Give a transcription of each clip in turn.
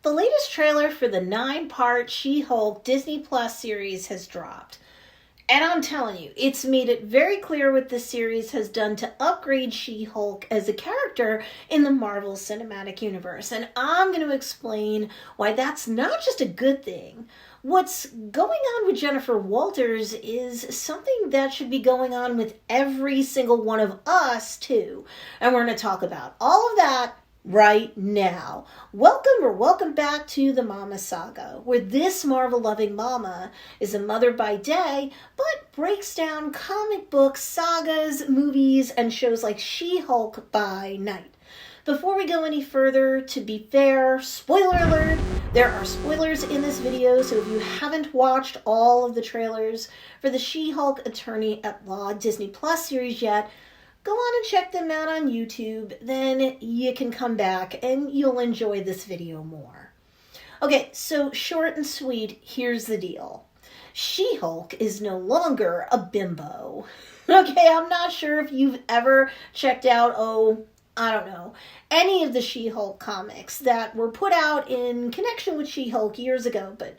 The latest trailer for the 9-part She-Hulk Disney Plus series has dropped. And I'm telling you, it's made it very clear what this series has done to upgrade She-Hulk as a character in the Marvel Cinematic Universe. And I'm going to explain why that's not just a good thing. What's going on with Jennifer Walters is something that should be going on with every single one of us, too. And we're going to talk about all of that right now. Welcome back to the Mama Saga, where this Marvel-loving mama is a mother by day, but breaks down comic book sagas, movies, and shows like She-Hulk by night. Before we go any further, to be fair, spoiler alert, there are spoilers in this video, so if you haven't watched all of the trailers for the She-Hulk Attorney at Law Disney Plus series yet, go on and check them out on YouTube, then you can come back and you'll enjoy this video more. Okay, so short and sweet, here's the deal. She-Hulk is no longer a bimbo. Okay, I'm not sure if you've ever checked out, any of the She-Hulk comics that were put out in connection with She-Hulk years ago, but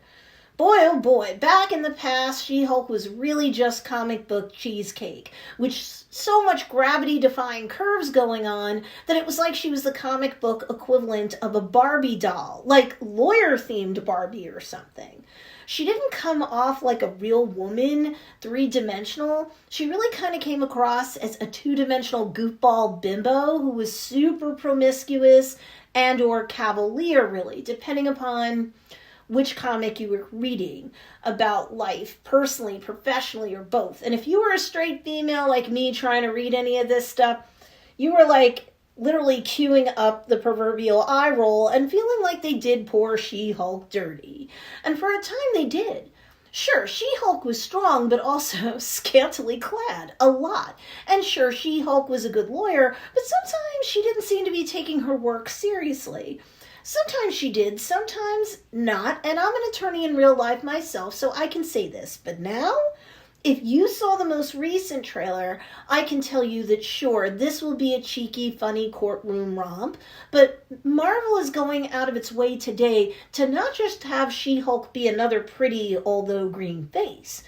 boy, oh boy, back in the past, She-Hulk was really just comic book cheesecake, which so much gravity-defying curves going on that it was like she was the comic book equivalent of a Barbie doll, like lawyer-themed Barbie or something. She didn't come off like a real woman, three-dimensional. She really kind of came across as a two-dimensional goofball bimbo who was super promiscuous and or cavalier, really, depending upon which comic you were reading about life, personally, professionally, or both. And if you were a straight female like me trying to read any of this stuff, you were like literally queuing up the proverbial eye roll and feeling like they did poor She-Hulk dirty. And for a time they did. Sure, She-Hulk was strong, but also scantily clad, a lot. And sure, She-Hulk was a good lawyer, but sometimes she didn't seem to be taking her work seriously. Sometimes she did, sometimes not, and I'm an attorney in real life myself, so I can say this. But now, if you saw the most recent trailer, I can tell you that sure, this will be a cheeky, funny courtroom romp, but Marvel is going out of its way today to not just have She-Hulk be another pretty, although green face.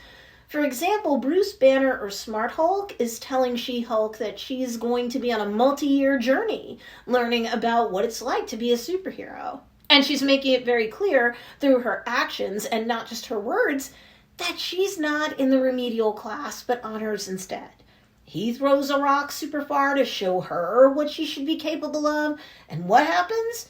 For example, Bruce Banner, or Smart Hulk, is telling She-Hulk that she's going to be on a multi-year journey, learning about what it's like to be a superhero. And she's making it very clear through her actions, and not just her words, that she's not in the remedial class, but honors instead. He throws a rock super far to show her what she should be capable of, and what happens?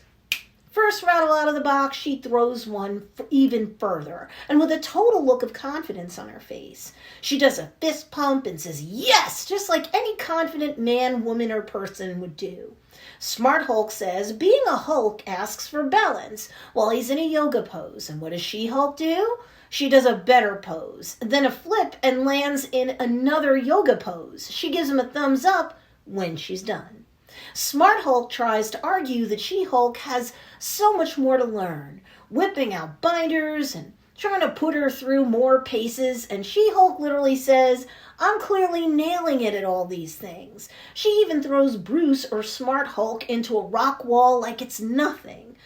First rattle out of the box, she throws one even further, and with a total look of confidence on her face. She does a fist pump and says, yes, just like any confident man, woman, or person would do. Smart Hulk says, being a Hulk asks for balance while he's in a yoga pose. And what does She-Hulk do? She does a better pose, then a flip and lands in another yoga pose. She gives him a thumbs up when she's done. Smart Hulk tries to argue that She-Hulk has so much more to learn, whipping out binders and trying to put her through more paces, and She-Hulk literally says, I'm clearly nailing it at all these things. She even throws Bruce, or Smart Hulk, into a rock wall like it's nothing.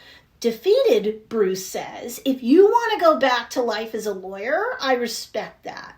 Defeated, Bruce says, if you want to go back to life as a lawyer, I respect that.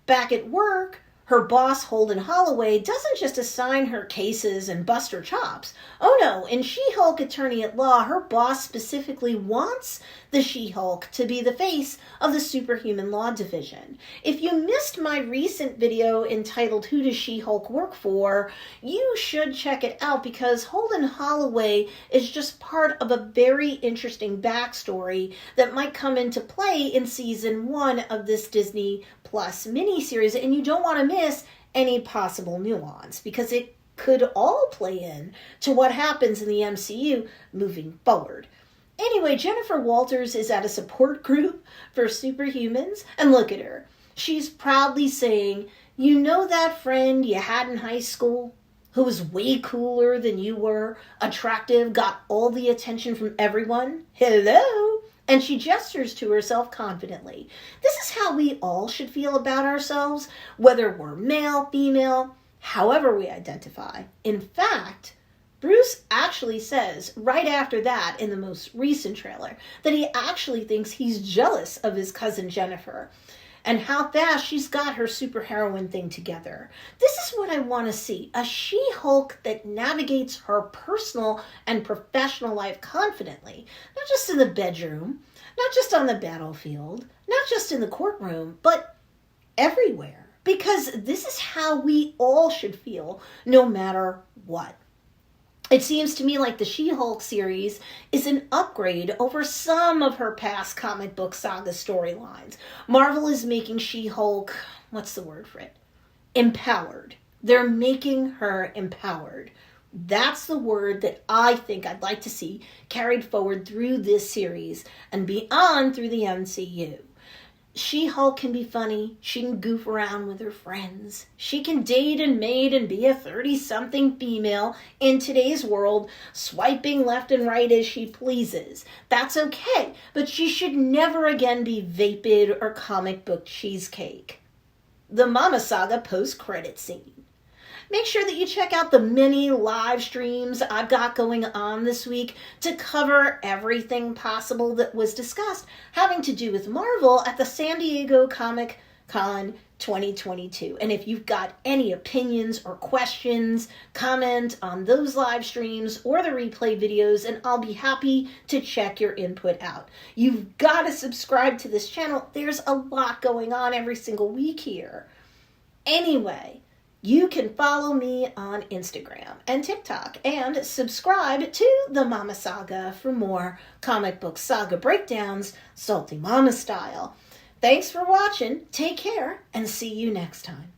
Back at work, her boss, Holden Holloway, doesn't just assign her cases and bust her chops. Oh no, in She-Hulk Attorney at Law, her boss specifically wants the She-Hulk to be the face of the Superhuman Law Division. If you missed my recent video entitled Who Does She-Hulk Work For?, you should check it out because Holden Holloway is just part of a very interesting backstory that might come into play in season 1 of this Disney Plus miniseries, and you don't want to miss any possible nuance because it could all play in to what happens in the MCU moving forward. Anyway, Jennifer Walters is at a support group for superhumans, and look at her. She's proudly saying, you know that friend you had in high school who was way cooler than you were, attractive, got all the attention from everyone? Hello? And she gestures to herself confidently. This is how we all should feel about ourselves, whether we're male, female, however we identify. In fact, Bruce actually says right after that in the most recent trailer that he actually thinks he's jealous of his cousin Jennifer and how fast she's got her superheroine thing together. This is what I want to see. A She-Hulk that navigates her personal and professional life confidently. Not just in the bedroom, not just on the battlefield, not just in the courtroom, but everywhere. Because this is how we all should feel, no matter what. It seems to me like the She-Hulk series is an upgrade over some of her past comic book saga storylines. Marvel is making She-Hulk, what's the word for it? Empowered. They're making her empowered. That's the word that I think I'd like to see carried forward through this series and beyond through the MCU. She-Hulk can be funny. She can goof around with her friends. She can date and mate and be a 30-something female in today's world, swiping left and right as she pleases. That's okay, but she should never again be vapid or comic book cheesecake. The Mama Saga post-credit scene. Make sure that you check out the many live streams I've got going on this week to cover everything possible that was discussed having to do with Marvel at the San Diego Comic-Con 2022. And if you've got any opinions or questions, comment on those live streams or the replay videos, and I'll be happy to check your input out. You've got to subscribe to this channel. There's a lot going on every single week here. Anyway, you can follow me on Instagram and TikTok and subscribe to the Mama Saga for more comic book saga breakdowns, Salty Mama style. Thanks for watching, take care, and see you next time.